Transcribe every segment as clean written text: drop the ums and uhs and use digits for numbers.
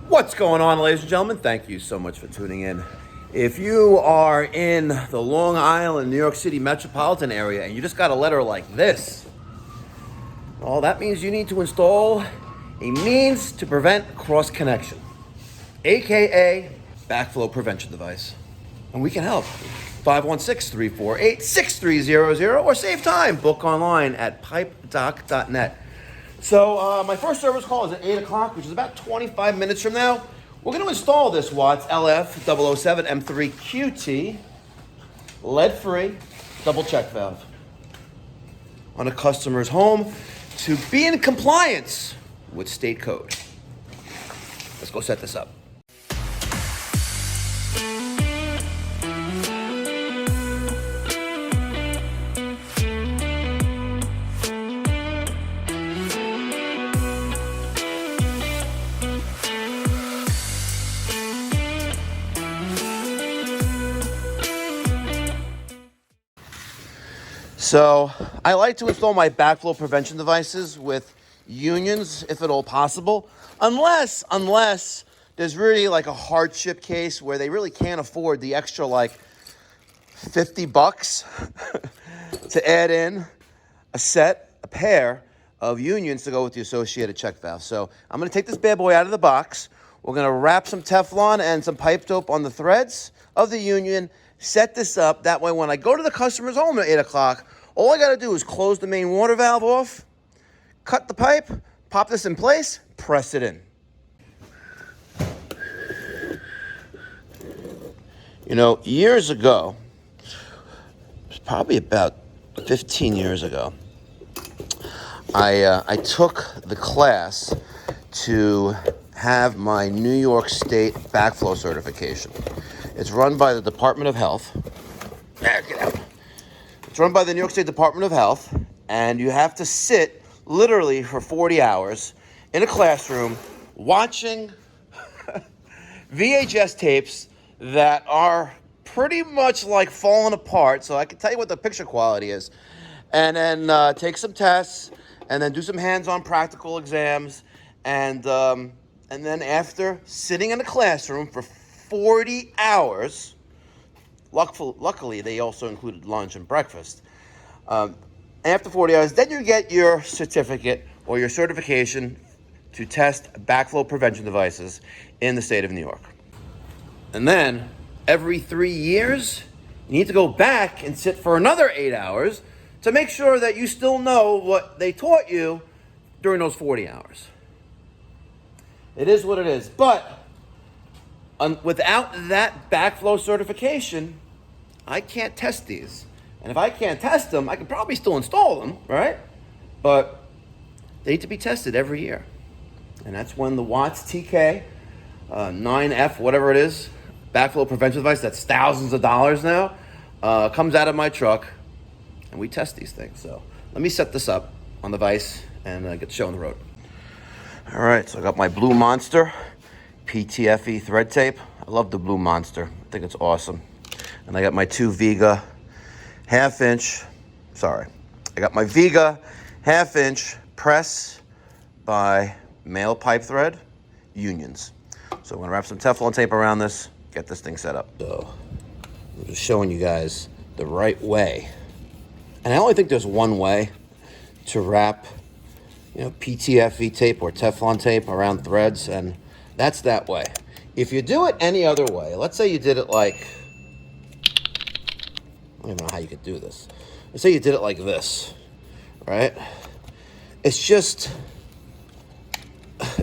What's going on, ladies and gentlemen? Thank you so much for tuning in. If you are in the Long Island, New York City metropolitan area and you just got a letter like this, well, that means you need to install a means to prevent cross connection, aka backflow prevention device. And we can help. 516-348-6300 or save time. Book online at pipedoc.net. So my first service call is at 8 o'clock, which is about 25 minutes from now. We're going to install this Watts LF007 M3QT lead-free double check valve on a customer's home to be in compliance with state code. Let's go set this up. So I like to install my backflow prevention devices with unions, if at all possible, unless there's really like a hardship case where they really can't afford the extra like $50 to add in a pair of unions to go with the associated check valve. So I'm going to take this bad boy out of the box. We're going to wrap some Teflon and some pipe dope on the threads of the union, set this up. That way when I go to the customer's home at 8 o'clock, all I got to do is close the main water valve off, cut the pipe, pop this in place, press it in. You know, years ago, it was probably about 15 years ago, I took the class to have my New York State backflow certification. It's run by the Department of Health. Get out. It's run by the New York State Department of Health, and you have to sit literally for 40 hours in a classroom watching VHS tapes that are pretty much like falling apart, so I can tell you what the picture quality is, and then take some tests, and then do some hands-on practical exams, and then after sitting in a classroom for 40 hours, luckily, they also included lunch and breakfast. After 40 hours, then you get your certificate or your certification to test backflow prevention devices in the state of New York. And then, every 3 years, you need to go back and sit for another 8 hours to make sure that you still know what they taught you during those 40 hours. It is what it is. But without that backflow certification, I can't test these. And if I can't test them, I can probably still install them, right? But they need to be tested every year. And that's when the Watts TK 9F, whatever it is, backflow prevention device, that's thousands of dollars now, comes out of my truck, and we test these things. So let me set this up on the vise and get the show on the road. All right, so I got my Blue Monster PTFE thread tape. I love the Blue Monster. I think it's awesome. And I got my two Vega I got my Vega half-inch press by male pipe thread unions. So I'm gonna wrap some Teflon tape around this, get this thing set up. So I'm just showing you guys the right way. And I only think there's one way to wrap, PTFE tape or Teflon tape around threads, and that's that way. If you do it any other way, let's say you did it like, I don't even know how you could do this. Let's say you did it like this, right? It's just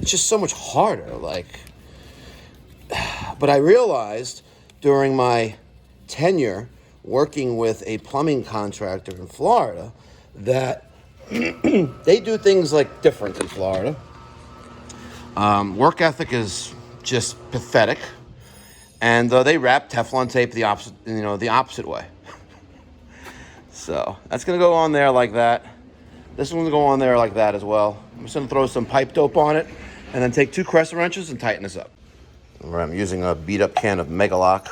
so much harder, but I realized during my tenure working with a plumbing contractor in Florida that they do things like different in Florida. Work ethic is just pathetic, and they wrap Teflon tape the opposite way. So that's gonna go on there like that. This one's gonna go on there like that as well. I'm just gonna throw some pipe dope on it, and then take 2 crescent wrenches and tighten this up. I'm using a beat up can of Megalock.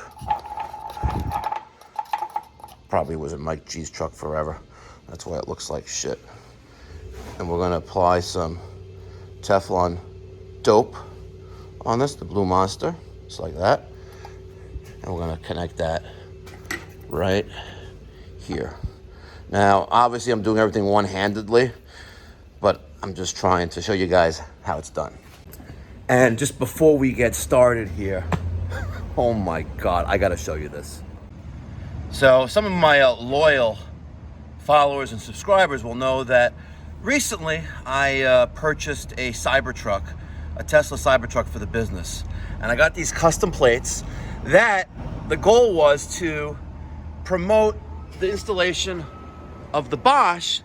Probably was in Mike G's truck forever. That's why it looks like shit. And we're gonna apply some Teflon dope on this, the Blue Monster, just like that. And we're gonna connect that right here. Now, obviously I'm doing everything one-handedly, but I'm just trying to show you guys how it's done. And just before we get started here, oh my God, I gotta show you this. So some of my loyal followers and subscribers will know that recently I purchased a Cybertruck, a Tesla Cybertruck for the business. And I got these custom plates that the goal was to promote the installation of the Bosch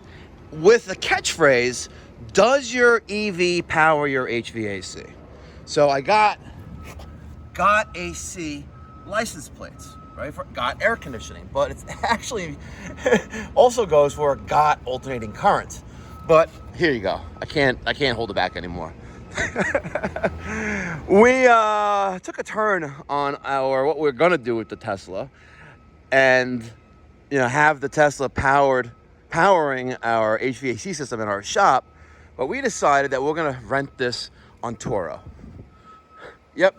with the catchphrase, does your EV power your HVAC? So I got AC license plates, right? For got air conditioning, but it's actually also goes for got alternating current. But here you go. I can't hold it back anymore. We took a turn on what we're gonna do with the Tesla, and have the Tesla powering our HVAC system in our shop. But we decided that we're gonna rent this on Turo. Yep.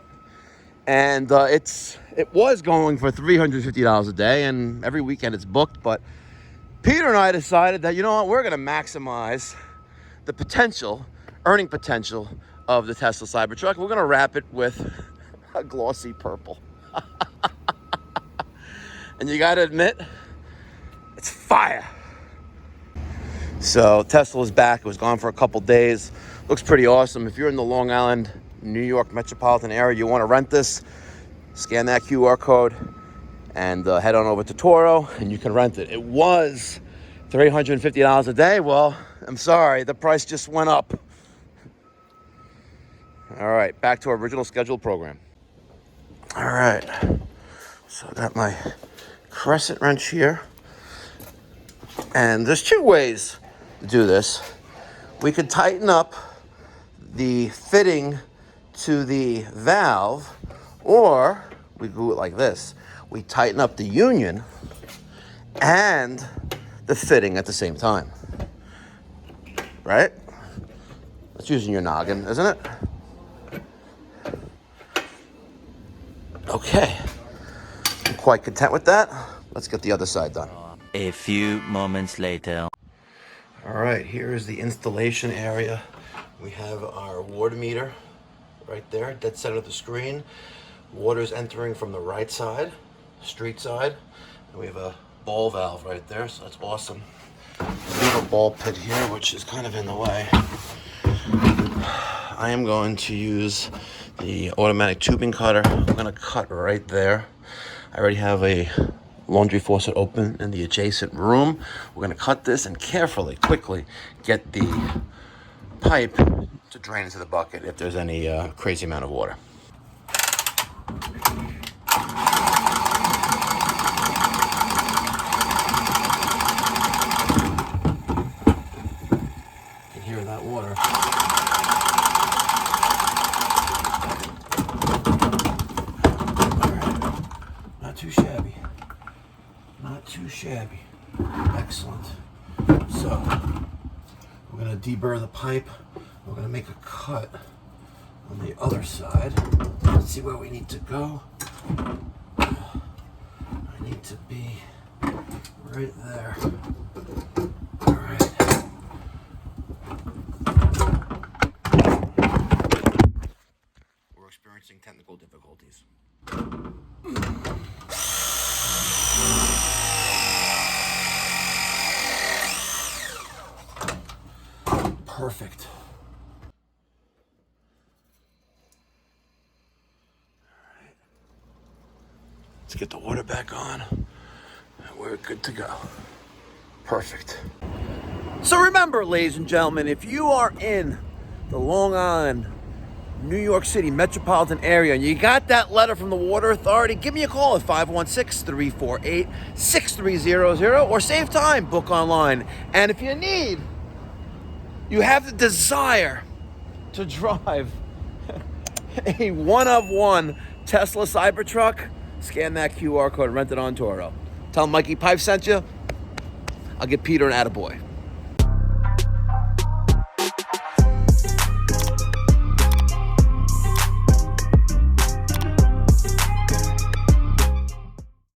And it was going for $350 a day, and every weekend it's booked. But Peter and I decided that, we're going to maximize the earning potential of the Tesla Cybertruck. We're going to wrap it with a glossy purple. And you got to admit, it's fire. So Tesla was back. It was gone for a couple days. Looks pretty awesome. If you're in the Long Island, New York metropolitan area, you want to rent this, scan that QR code and head on over to Turo and you can rent it. It was $350 a day. Well, I'm sorry, the price just went up. All right, back to our original scheduled program. All right, so I got my crescent wrench here, and there's two ways to do this. We could tighten up the fitting to the valve, or we do it like this. We tighten up the union and the fitting at the same time. Right? That's using your noggin, isn't it? Okay. I'm quite content with that. Let's get the other side done. A few moments later. All right, here is the installation area. We have our water meter right there, dead center of the screen. Water's entering from the right side, street side. And we have a ball valve right there, so that's awesome. We have a ball pit here, which is kind of in the way. I am going to use the automatic tubing cutter. I'm gonna cut right there. I already have a laundry faucet open in the adjacent room. We're gonna cut this and carefully, quickly get the pipe to drain into the bucket if there's any crazy amount of water. You can hear that water. All right. Not too shabby. Not too shabby. Excellent. So we're going to deburr the pipe. We're going to make a cut on the other side. Let's see where we need to go. I need to be right there. All right. We're experiencing technical difficulties. Perfect. All right. Let's get the water back on, and we're good to go. Perfect. So remember, ladies and gentlemen, if you are in the Long Island, New York City metropolitan area and you got that letter from the Water Authority, give me a call at 516-348-6300 or save time, book online. And if you have the desire to drive a one-of-one Tesla Cybertruck, scan that QR code, rent it on Turo. Tell them Mikey Pipe sent you. I'll get Peter an attaboy.